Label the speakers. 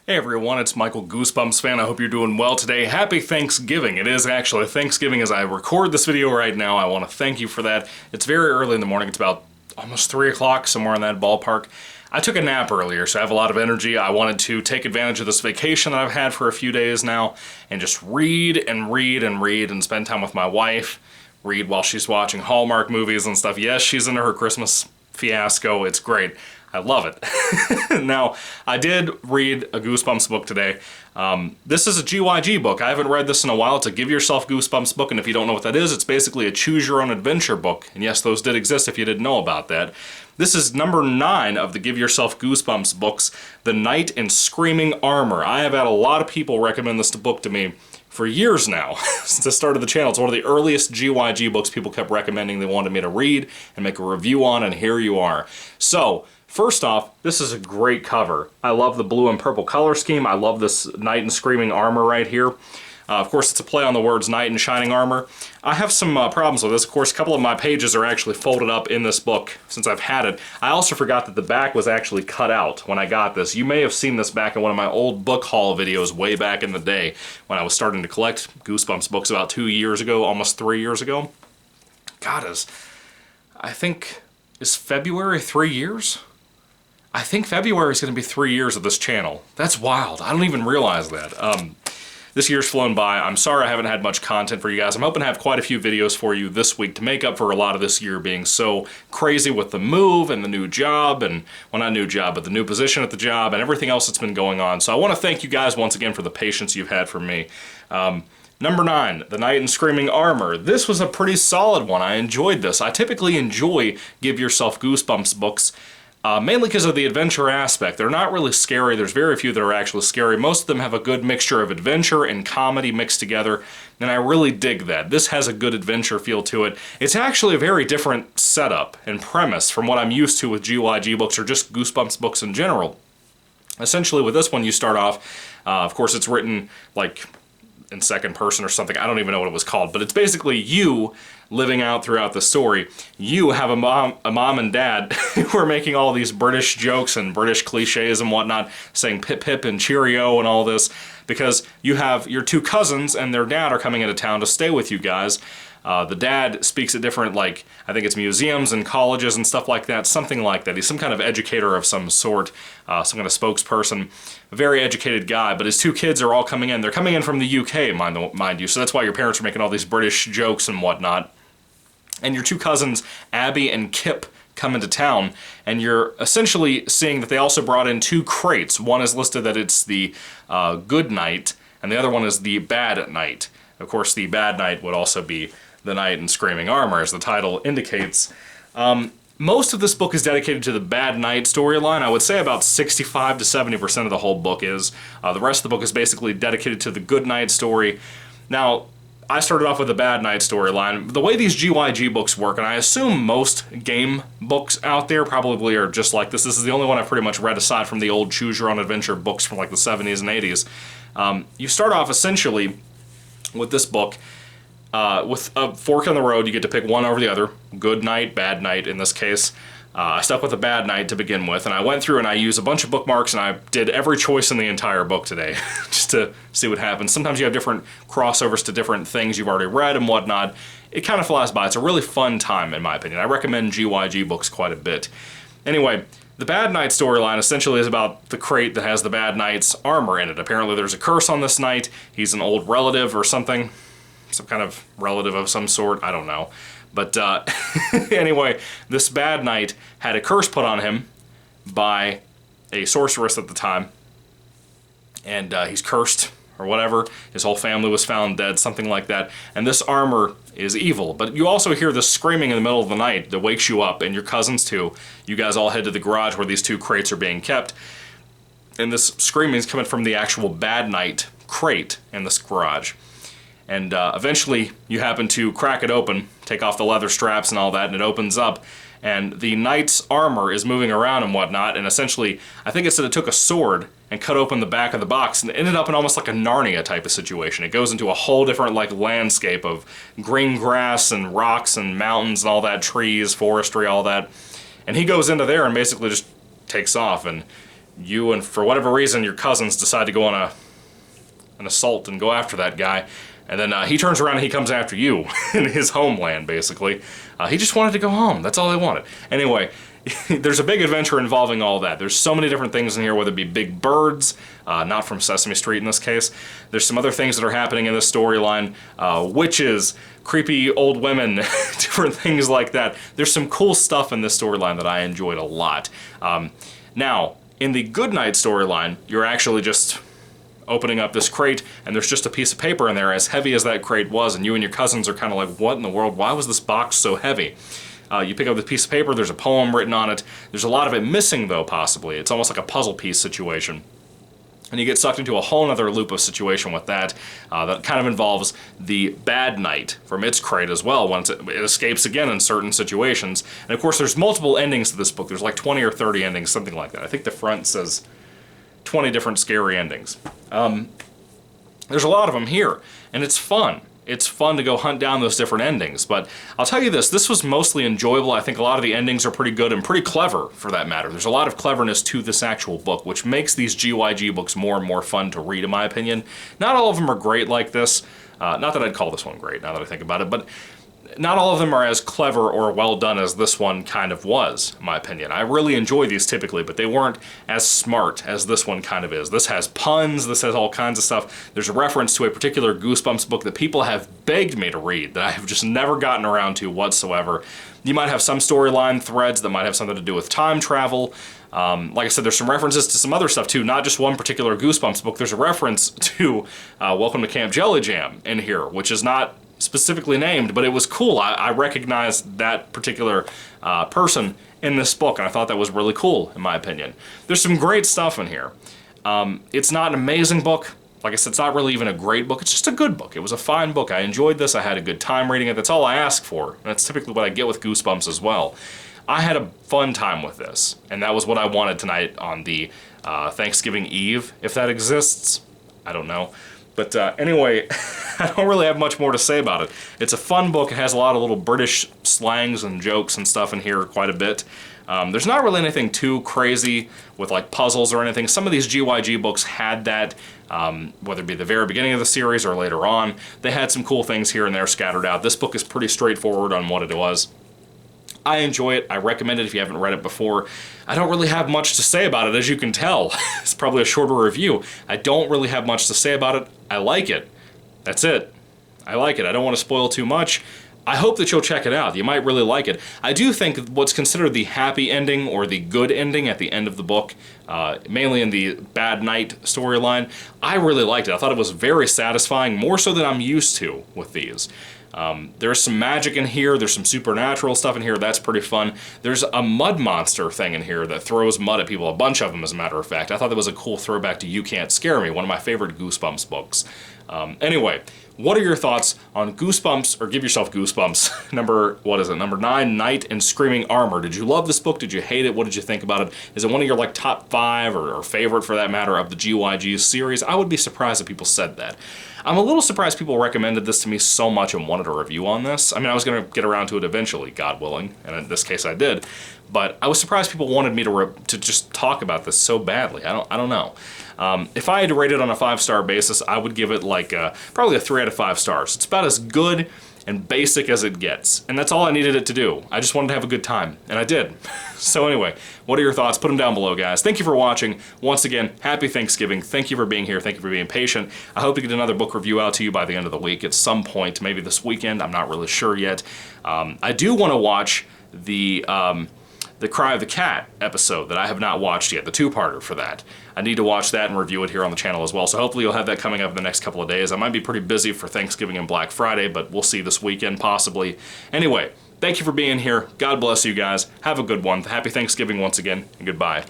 Speaker 1: Hey everyone, it's Michael Goosebumps fan. I hope you're doing well today. Happy Thanksgiving. It is actually Thanksgiving as I record this video right now. I want to thank you for that. It's very early in the morning. It's about almost 3 o'clock, somewhere in that ballpark. I took a nap earlier, so I have a lot of energy. I wanted to take advantage of this vacation that I've had for a few days now and just read and read and read and spend time with my wife. Read while she's watching Hallmark movies and stuff. Yes, she's into her Christmas fiasco. It's great. I love it. Now, I did read a Goosebumps book today. This is a GYG book. I haven't read this in a while. It's a Give Yourself Goosebumps book, and if you don't know what that is, it's basically a choose-your-own-adventure book. And yes, those did exist if you didn't know about that. This is number 9 of the Give Yourself Goosebumps books, The Knight in Screaming Armor. I have had a lot of people recommend this book to me for years now, since the start of the channel. It's one of the earliest GYG books people kept recommending they wanted me to read and make a review on, and here you are. So, first off, this is a great cover. I love the blue and purple color scheme. I love this knight in screaming armor right here. Of course, it's a play on the words knight and shining armor. I have some problems with this. Of course, a couple of my pages are actually folded up in this book since I've had it. I also forgot that the back was actually cut out when I got this. You may have seen this back in one of my old book haul videos way back in the day when I was starting to collect Goosebumps books about 2 years ago, almost 3 years ago. God, I think, is February 3 years? I think February is going to be 3 years of this channel. That's wild. I don't even realize that. This year's flown by. I'm sorry I haven't had much content for you guys. I'm hoping to have quite a few videos for you this week to make up for a lot of this year being so crazy with the move and the new job, and, well, not new job, but the new position at the job and everything else that's been going on. So I want to thank you guys once again for the patience you've had for me. Number 9, The Knight in Screaming Armor. This was a pretty solid one. I enjoyed this. I typically enjoy Give Yourself Goosebumps books, mainly because of the adventure aspect. They're not really scary. There's very few that are actually scary. Most of them have a good mixture of adventure and comedy mixed together, and I really dig that. This has a good adventure feel to it. It's actually a very different setup and premise from what I'm used to with GYG books or just Goosebumps books in general. Essentially, with this one, you start off, of course, it's written like in second person or something. I don't even know what it was called, but it's basically you living out throughout the story. You have a mom and dad who are making all these British jokes and British cliches and whatnot, saying pip pip and cheerio and all this, because you have your 2 cousins and their dad are coming into town to stay with you guys. The dad speaks at different, like, I think it's museums and colleges and stuff like that, something like that. He's some kind of educator of some sort, some kind of spokesperson, a very educated guy, but his 2 kids are all coming in. They're coming in from the UK, mind you, so that's why your parents are making all these British jokes and whatnot. And your 2 cousins, Abby and Kip, come into town, and you're essentially seeing that they also brought in 2 crates. One is listed that it's the good knight, and the other one is the bad knight. Of course, the bad knight would also be the Knight in Screaming Armor, as the title indicates. Most of this book is dedicated to the Bad Knight storyline. I would say about 65 to 70% of the whole book is. The rest of the book is basically dedicated to the Good Knight story. Now, I started off with the Bad Knight storyline. The way these GYG books work, and I assume most game books out there probably are just like this. This is the only one I've pretty much read aside from the old Choose Your Own Adventure books from like the 70s and 80s. You start off essentially with this book with a fork in the road. You get to pick one over the other. Good Knight, Bad Knight in this case. I stuck with the Bad Knight to begin with, and I went through and I used a bunch of bookmarks, and I did every choice in the entire book today, just to see what happens. Sometimes you have different crossovers to different things you've already read and whatnot. It kind of flies by. It's a really fun time, in my opinion. I recommend GYG books quite a bit. Anyway, the Bad Knight storyline essentially is about the crate that has the Bad Knight's armor in it. Apparently there's a curse on this knight. He's an old relative or something. Some kind of relative of some sort. I don't know. But anyway, this Bad Knight had a curse put on him by a sorceress at the time. And he's cursed or whatever. His whole family was found dead, something like that. And this armor is evil. But you also hear this screaming in the middle of the night that wakes you up, and your cousins too. You guys all head to the garage where these 2 crates are being kept. And this screaming is coming from the actual Bad Knight crate in this garage. And eventually you happen to crack it open, take off the leather straps and all that, and it opens up. And the knight's armor is moving around and whatnot, and essentially, I think it said it took a sword and cut open the back of the box, and it ended up in almost like a Narnia type of situation. It goes into a whole different like landscape of green grass and rocks and mountains and all that, trees, forestry, all that. And he goes into there and basically just takes off, and you and for whatever reason your cousins decide to go on an assault and go after that guy, and then he turns around and he comes after you in his homeland, basically. He just wanted to go home. That's all he wanted. Anyway, there's a big adventure involving all that. There's so many different things in here, whether it be big birds, not from Sesame Street in this case. There's some other things that are happening in this storyline, witches, creepy old women, different things like that. There's some cool stuff in this storyline that I enjoyed a lot. Now, in the Goodnight storyline, you're actually just opening up this crate, and there's just a piece of paper in there, as heavy as that crate was, and you and your cousins are kind of like, what in the world? Why was this box so heavy? You pick up the piece of paper, there's a poem written on it. There's a lot of it missing, though, possibly. It's almost like a puzzle piece situation. And you get sucked into a whole other loop of situation with that that kind of involves the bad night from its crate as well, once it escapes again in certain situations. And of course, there's multiple endings to this book. There's like 20 or 30 endings, something like that. I think the front says 20 different scary endings. There's a lot of them here, and it's fun. It's fun to go hunt down those different endings, but I'll tell you this was mostly enjoyable. I think a lot of the endings are pretty good and pretty clever, for that matter. There's a lot of cleverness to this actual book, which makes these GYG books more and more fun to read, in my opinion. Not all of them are great like this. Not that I'd call this one great, now that I think about it, but not all of them are as clever or well done as this one kind of was, in my opinion. I really enjoy these typically, but they weren't as smart as this one kind of is. This has puns, this has all kinds of stuff. There's a reference to a particular Goosebumps book that people have begged me to read that I have just never gotten around to whatsoever. You might have some storyline threads that might have something to do with time travel. Like I said, there's some references to some other stuff too, not just one particular Goosebumps book. There's a reference to Welcome to Camp Jelly Jam in here, which is not specifically named, but it was cool. I recognized that particular person in this book, and I thought that was really cool, in my opinion. There's some great stuff in here. It's not an amazing book. Like I said, it's not really even a great book. It's just a good book. It was a fine book. I enjoyed this. I had a good time reading it. That's all I ask for, and that's typically what I get with Goosebumps as well. I had a fun time with this, and that was what I wanted tonight on the Thanksgiving Eve, if that exists. I don't know. But anyway, I don't really have much more to say about it. It's a fun book. It has a lot of little British slangs and jokes and stuff in here quite a bit. There's not really anything too crazy with like puzzles or anything. Some of these GYG books had that, whether it be the very beginning of the series or later on. They had some cool things here and there scattered out. This book is pretty straightforward on what it was. I enjoy it. I recommend it if you haven't read it before. I don't really have much to say about it, as you can tell. It's probably a shorter review. I don't really have much to say about it. I like it. That's it. I like it. I don't want to spoil too much. I hope that you'll check it out. You might really like it. I do think what's considered the happy ending or the good ending at the end of the book, mainly in the Bad Night storyline, I really liked it. I thought it was very satisfying, more so than I'm used to with these. There's some magic in here, there's some supernatural stuff in here, that's pretty fun. There's a mud monster thing in here that throws mud at people, a bunch of them as a matter of fact. I thought that was a cool throwback to You Can't Scare Me, one of my favorite Goosebumps books. Anyway, what are your thoughts on Goosebumps, or Give Yourself Goosebumps, number 9, Night in Screaming Armor? Did you love this book? Did you hate it? What did you think about it? Is it one of your like top 5 or favorite for that matter of the GYG series? I would be surprised if people said that. I'm a little surprised people recommended this to me so much and wanted a review on this. I mean, I was going to get around to it eventually, God willing, and in this case I did. But I was surprised people wanted me to just talk about this so badly. I don't know. If I had to rate it on a 5-star basis, I would give it like probably a 3 out of 5 stars. It's about as good and basic as it gets, and that's all I needed it to do. I just wanted to have a good time, and I did. So anyway, what are your thoughts? Put them down below, guys. Thank you for watching. Once again, happy Thanksgiving. Thank you for being here. Thank you for being patient. I hope to get another book review out to you by the end of the week at some point, maybe this weekend. I'm not really sure yet. I do want to watch the Cry of the Cat episode that I have not watched yet, the 2-parter for that. I need to watch that and review it here on the channel as well, so hopefully you'll have that coming up in the next couple of days. I might be pretty busy for Thanksgiving and Black Friday, but we'll see this weekend possibly. Anyway, thank you for being here. God bless you guys. Have a good one. Happy Thanksgiving once again, and goodbye.